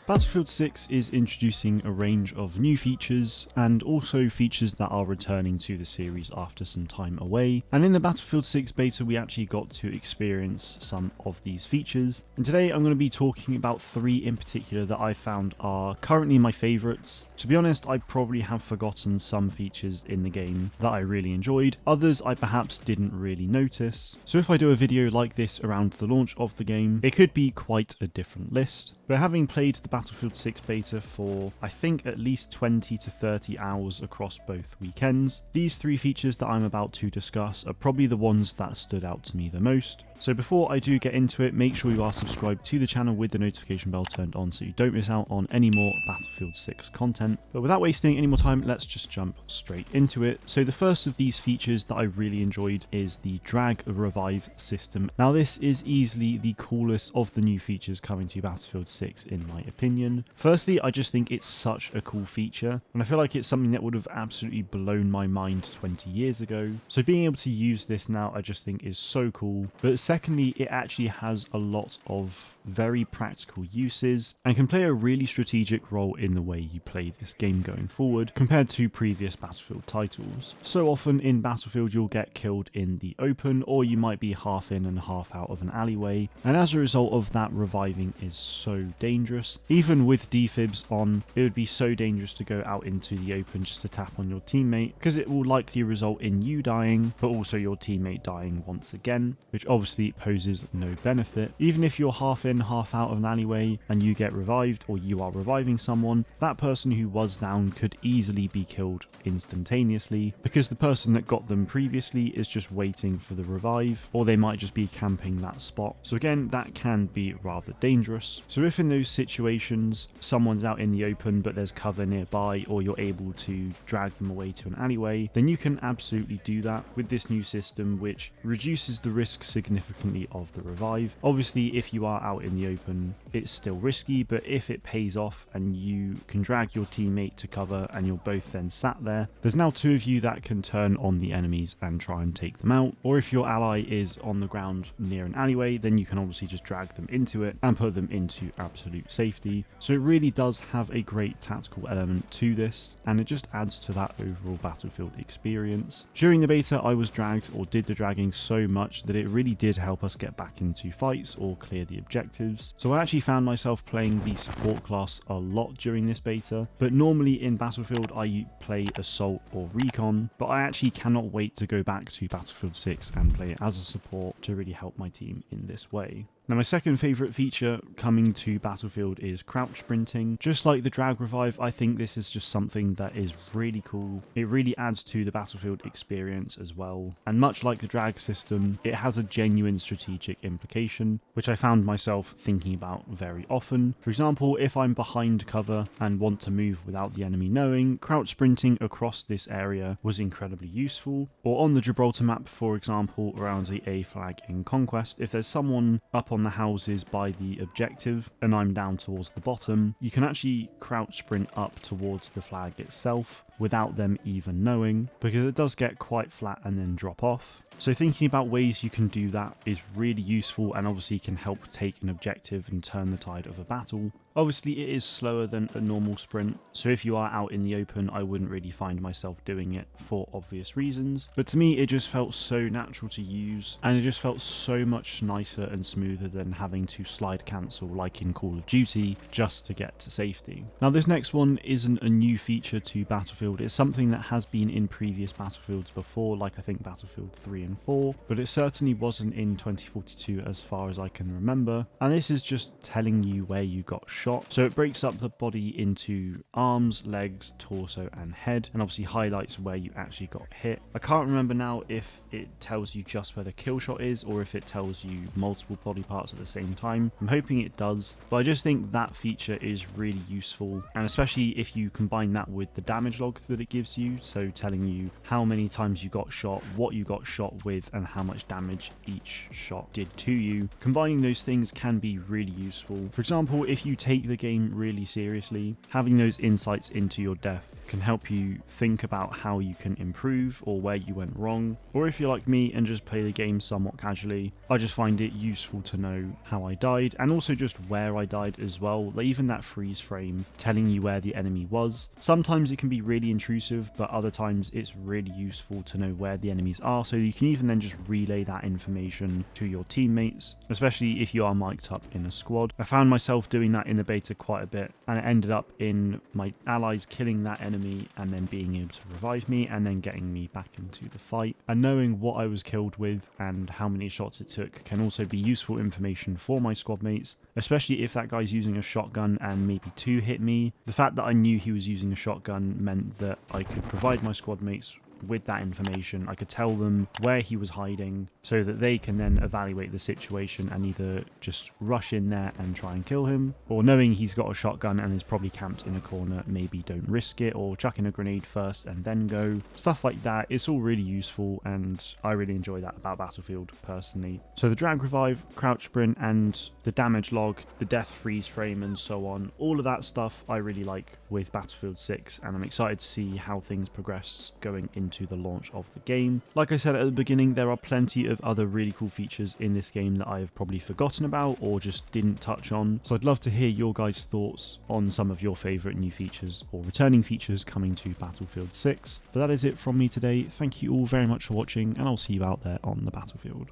Battlefield 6 is introducing a range of new features and also features that are returning to the series after some time away. And in the Battlefield 6 beta we actually got to experience some of these features. And today I'm going to be talking about 3 in particular that I found are currently my favourites. To be honest, I probably have forgotten some features in the game that I really enjoyed, others I perhaps didn't really notice. So if I do a video like this around the launch of the game, it could be quite a different list. But having played the Battlefield 6 beta for I think at least 20 to 30 hours across both weekends, these 3 features that I'm about to discuss are probably the ones that stood out to me the most. So before I do get into it, make sure you are subscribed to the channel with the notification bell turned on so you don't miss out on any more Battlefield 6 content. But without wasting any more time, let's just jump straight into it. So the first of these features that I really enjoyed is the drag revive system. Now this is easily the coolest of the new features coming to Battlefield 6 in my opinion. Firstly, I just think it's such a cool feature and I feel like it's something that would have absolutely blown my mind 20 years ago. So being able to use this now I just think is so cool. But secondly, it actually has a lot of very practical uses and can play a really strategic role in the way you play this game going forward compared to previous Battlefield titles. So often in Battlefield you'll get killed in the open or you might be half in and half out of an alleyway, and as a result of that, reviving is so dangerous. Even with defibs on, it would be so dangerous to go out into the open just to tap on your teammate because it will likely result in you dying but also your teammate dying once again, which obviously poses no benefit. Even if you're half in, half out of an alleyway and you get revived or you are reviving someone, that person who was down could easily be killed instantaneously because the person that got them previously is just waiting for the revive, or they might just be camping that spot. So again, that can be rather dangerous. So if in those situations someone's out in the open but there's cover nearby or you're able to drag them away to an alleyway, then you can absolutely do that with this new system, which reduces the risk significantly of the revive. Obviously if you are out in the open it's still risky, but if it pays off and you can drag your teammate to cover and you're both then sat there, there's now 2 of you that can turn on the enemies and try and take them out. Or if your ally is on the ground near an alleyway, then you can obviously just drag them into it and put them into absolute safety. So it really does have a great tactical element to this and it just adds to that overall Battlefield experience. During the beta I was dragged or did the dragging so much that it really did help us get back into fights or clear the objectives. So I actually found myself playing the support class a lot during this beta, but normally in Battlefield I play assault or recon, but I actually cannot wait to go back to Battlefield 6 and play it as a support to really help my team in this way. Now my second favourite feature coming to Battlefield is crouch sprinting. Just like the drag revive, I think this is just something that is really cool. It really adds to the Battlefield experience as well. And much like the drag system, it has a genuine strategic implication, which I found myself thinking about very often. For example, if I'm behind cover and want to move without the enemy knowing, crouch sprinting across this area was incredibly useful. Or on the Gibraltar map, for example, around the A flag in Conquest, if there's someone up on the houses by the objective and I'm down towards the bottom, you can actually crouch sprint up towards the flag itself without them even knowing, because it does get quite flat and then drop off. So thinking about ways you can do that is really useful and obviously can help take an objective and turn the tide of a battle. Obviously it is slower than a normal sprint, so if you are out in the open I wouldn't really find myself doing it for obvious reasons, but to me it just felt so natural to use and it just felt so much nicer and smoother than having to slide cancel like in Call of Duty just to get to safety. Now this next one isn't a new feature to Battlefield, it's something that has been in previous Battlefields before, like I think Battlefield 3 and 4, but it certainly wasn't in 2042 as far as I can remember, and this is just telling you where you got shot. So it breaks up the body into arms, legs, torso and head, and obviously highlights where you actually got hit. I can't remember now if it tells you just where the kill shot is or if it tells you multiple body parts at the same time. I'm hoping it does, but I just think that feature is really useful, and especially if you combine that with the damage log log that it gives you, so telling you how many times you got shot, what you got shot with, and how much damage each shot did to you. Combining those things can be really useful. For example, if you take the game really seriously, having those insights into your death can help you think about how you can improve or where you went wrong. Or if you're like me and just play the game somewhat casually, I just find it useful to know how I died and also just where I died as well. Like even that freeze frame telling you where the enemy was. Sometimes it can be really intrusive, but other times it's really useful to know where the enemies are, so you can even then just relay that information to your teammates, especially if you are mic'd up in a squad. I found myself doing that in the beta quite a bit, and it ended up in my allies killing that enemy and then being able to revive me and then getting me back into the fight. And knowing what I was killed with and how many shots it took can also be useful information for my squad mates, especially if that guy's using a shotgun and maybe 2 hit me. The fact that I knew he was using a shotgun meant that I could provide my squad mates with that information. I could tell them where he was hiding so that they can then evaluate the situation and either just rush in there and try and kill him, or knowing he's got a shotgun and is probably camped in a corner, maybe don't risk it or chuck in a grenade first and then go. Stuff like that. It's all really useful and I really enjoy that about Battlefield personally. So the drag revive, crouch sprint, and the damage log, the death freeze frame and so on, all of that stuff I really like with Battlefield 6, and I'm excited to see how things progress going into the launch of the game. Like I said at the beginning, there are plenty of other really cool features in this game that I have probably forgotten about or just didn't touch on, so I'd love to hear your guys' thoughts on some of your favourite new features or returning features coming to Battlefield 6. But that is it from me today. Thank you all very much for watching, and I'll see you out there on the battlefield.